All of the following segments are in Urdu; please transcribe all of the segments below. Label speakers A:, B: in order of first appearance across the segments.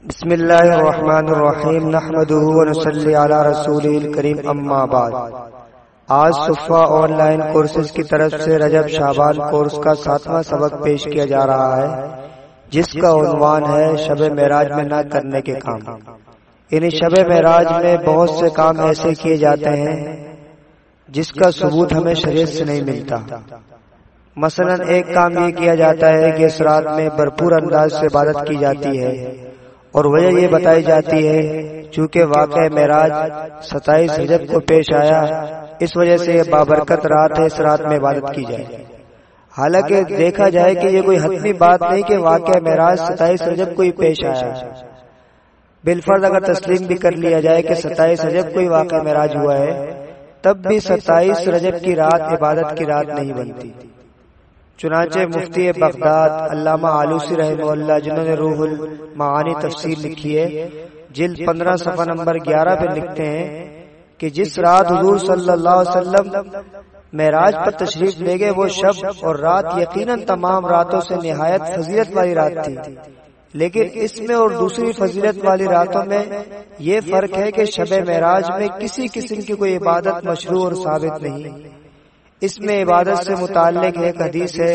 A: بسم اللہ الرحمن الرحیم نحمده ونصلی علی رسوله الکریم اما بعد۔ آج صفا آن لائن کورسز کی طرف سے رجب شعبان کورس کا 7واں سبق پیش کیا جا رہا ہے، جس کا عنوان ہے شب معراج میں نہ کرنے کے کام۔ یعنی شب معراج میں بہت سے کام ایسے کیے جاتے ہیں جس کا ثبوت ہمیں شریعت سے نہیں ملتا۔ مثلا ایک کام یہ کیا جاتا ہے کہ اس رات میں بھرپور انداز سے عبادت کی جاتی ہے، اور وجہ یہ بتائی جاتی ہے چونکہ واقعہ معراج 27 رجب کو پیش آیا، اس وجہ سے یہ بابرکت رات ہے، اس رات میں عبادت کی جائے۔ حالانکہ دیکھا جائے کہ یہ کوئی حتمی بات نہیں کہ واقعہ معراج 27 رجب کو ہی پیش آیا۔ بالفرض اگر تسلیم بھی کر لیا جائے کہ 27 رجب کو ہی واقعہ معراج ہوا ہے، تب بھی 27 رجب کی رات عبادت کی رات نہیں بنتی۔ چنانچہ مفتی بغداد علامہ آلوسی رحمہ اللہ، جنہوں نے روح المعانی تفسیر لکھی ہے، جلد 15 صفحہ نمبر 11 پہ لکھتے ہیں کہ جس رات حضور صلی اللہ علیہ وسلم معراج پر تشریف لے گئے وہ شب اور رات یقیناً تمام راتوں سے نہایت فضیلت والی رات تھی، لیکن اس میں اور دوسری فضیلت والی راتوں میں یہ فرق ہے کہ شب معراج میں کسی قسم کی کوئی عبادت مشروع اور ثابت نہیں۔ اس میں عبادت سے متعلق ایک حدیث ہے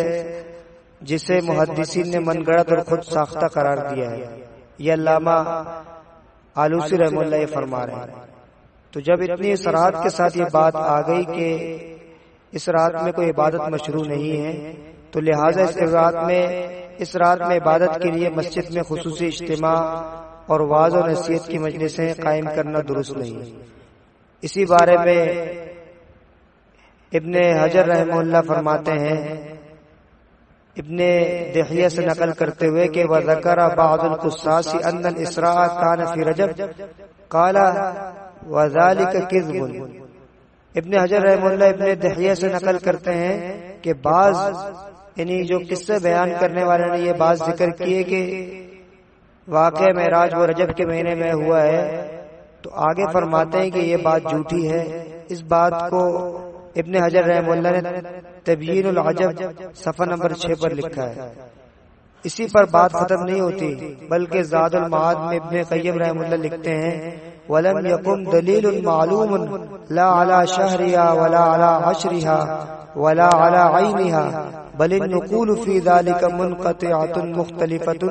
A: جسے محدثین نے من گڑت اور خود ساختہ قرار دیا ہے۔ یہ علامہ آلوسی رحمہ اللہ یہ فرما رہے ہیں۔ تو جب اتنی صراحت کے ساتھ یہ بات آ گئی کہ اس رات میں کوئی عبادت مشروع نہیں ہے، تو لہٰذا اس رات میں عبادت کے لیے مسجد میں خصوصی اجتماع اور وعظ و نصیحت کی مجلسیں قائم کرنا درست نہیں۔ اسی بارے میں ابن حجر رحمہ اللہ فرماتے ہیں، ابن دحیہ سے نقل کرتے ہوئے کہ وذکر بعض القصاص ان الاسراء کان فی رجب قال وذلک کذب۔ ابن حجر رحمہ اللہ ابن دحیہ سے نقل کرتے ہیں کہ بعض یعنی جو قصے بیان کرنے والے نے یہ بات ذکر کی ہے کہ واقعہ معراج وہ رجب کے مہینے میں ہوا ہے، تو آگے فرماتے ہیں کہ یہ بات جھوٹی ہے۔ اس بات کو ابن حجر رحمہ اللہ نے تبیین العجب صفحہ نمبر 6 پر لکھا ہے۔ اسی پر بات ختم نہیں ہوتی، بلکہ زاد المعاد میں ابن قیم رحمہ اللہ لکھتے ہیں وَلَمْ يَقُمْ دَلِيلٌ مَعْلُومٌ لَا عَلَى شَهْرِهَا وَلَا عَلَى عَشْرِهَا وَلَا عَلَى عَيْنِهَا بَلِ النُّقُولُ فِي ذَلِكَ مُنْقَطِعَةٌ مُخْتَلِفَةٌ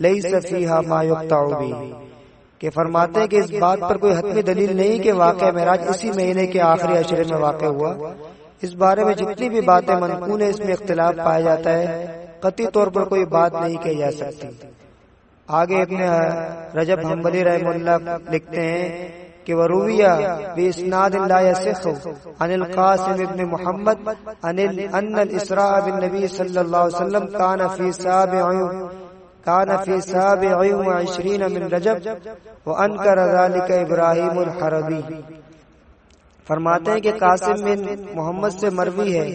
A: لَيْسَ فِيهَا مَا يُقْطَعُ بِهِ، کہ فرماتے ہیں کہ اس بات پر کوئی حتمی دلیل نہیں کہ واقعہ معراج اسی مہینے کے آخری عشرے میں واقع ہوا۔ اس بارے میں جتنی بھی باتیں منقول ہیں اس میں اختلاف پایا جاتا ہے، قطعی طور پر کوئی بات نہیں کہی جا سکتی۔ آگے ابن رجب حنبلی رحمہ اللہ لکھتے ہیں کہ ورویہ باسناد لا یصح عن القاسم ابن محمد ان الاسراء بالنبی صلی اللہ علیہ وسلم کان فی 27 من رجب وانکر ذلك ابراہیم الحربی۔ فرماتے ہیں کہ قاسم بن محمد سے مروی ہے،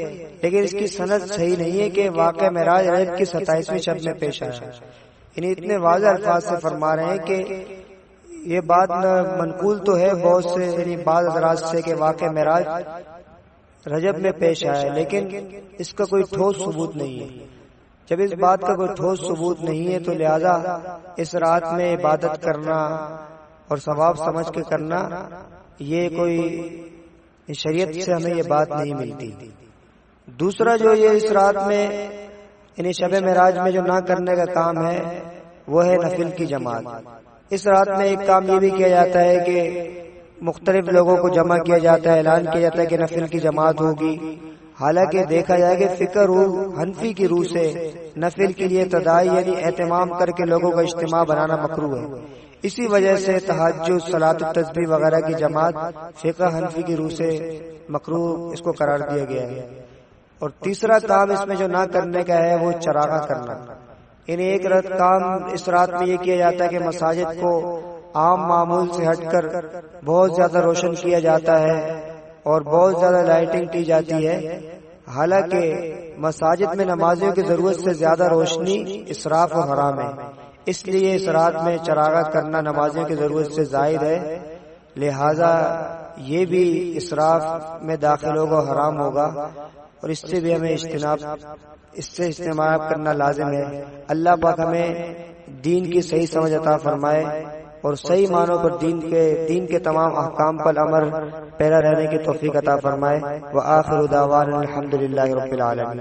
A: لیکن اس کی سند صحیح نہیں ہے کہ واقعہ معراج رجب کی 27ویں شب میں پیش آیا۔ یعنی اتنے واضح الفاظ سے فرما رہے ہیں کہ یہ بات منقول تو ہے بہت سے یعنی بعض حضرات سے کہ واقعہ معراج رجب میں پیش آیا، لیکن اس کا کوئی ٹھوس ثبوت نہیں ہے۔ جب اس بات کا کوئی ٹھوس ثبوت نہیں ہے تو لہذا اس رات میں عبادت کرنا اور ثواب سمجھ کے کرنا یہ کوئی شریعت سے ہمیں یہ بات نہیں ملتی۔ دوسرا جو یہ اس رات میں یعنی شب معراج میں جو نہ کرنے کا کام ہے وہ ہے نفل کی جماعت۔ اس رات میں ایک کام یہ بھی کیا جاتا ہے کہ مختلف لوگوں کو جمع کیا جاتا ہے، اعلان کیا جاتا ہے کہ نفل کی جماعت ہوگی۔ حالانکہ دیکھا جائے کہ فکر حنفی کی روح سے نفل کے لیے تداعی یعنی اہتمام کر کے لوگوں کا اجتماع بنانا مکروہ ہے۔ اسی وجہ سے تہجد، صلاۃ التسبیح وغیرہ کی جماعت فقہ حنفی کی روح سے مکروہ اس کو قرار دیا گیا ہے۔ اور تیسرا کام اس میں جو نہ کرنے کا ہے وہ چراغاں کرنا۔ یعنی ایک کام اس رات میں یہ کیا جاتا ہے کہ مساجد کو عام معمول سے ہٹ کر بہت زیادہ روشن کیا جاتا ہے اور بہت زیادہ لائٹنگ کی جاتی ہے۔ حالانکہ مساجد میں نمازیوں کی ضرورت سے زیادہ روشنی اسراف و حرام ہے، اس لیے اس رات میں چراغاں کرنا نمازیوں کی ضرورت سے زائد ہے، لہذا یہ بھی اسراف میں داخل ہوگا، حرام ہوگا، اور اس سے بھی ہمیں اجتناب کرنا لازم ہے۔ اللہ پاک ہمیں دین کی صحیح سمجھ عطا فرمائے اور صحیح معنوں پر دین کے تمام احکام پر عمل پیرا رہنے کی توفیق عطا فرمائے۔ وآخر دعوانا الحمدللہ رب العالمین۔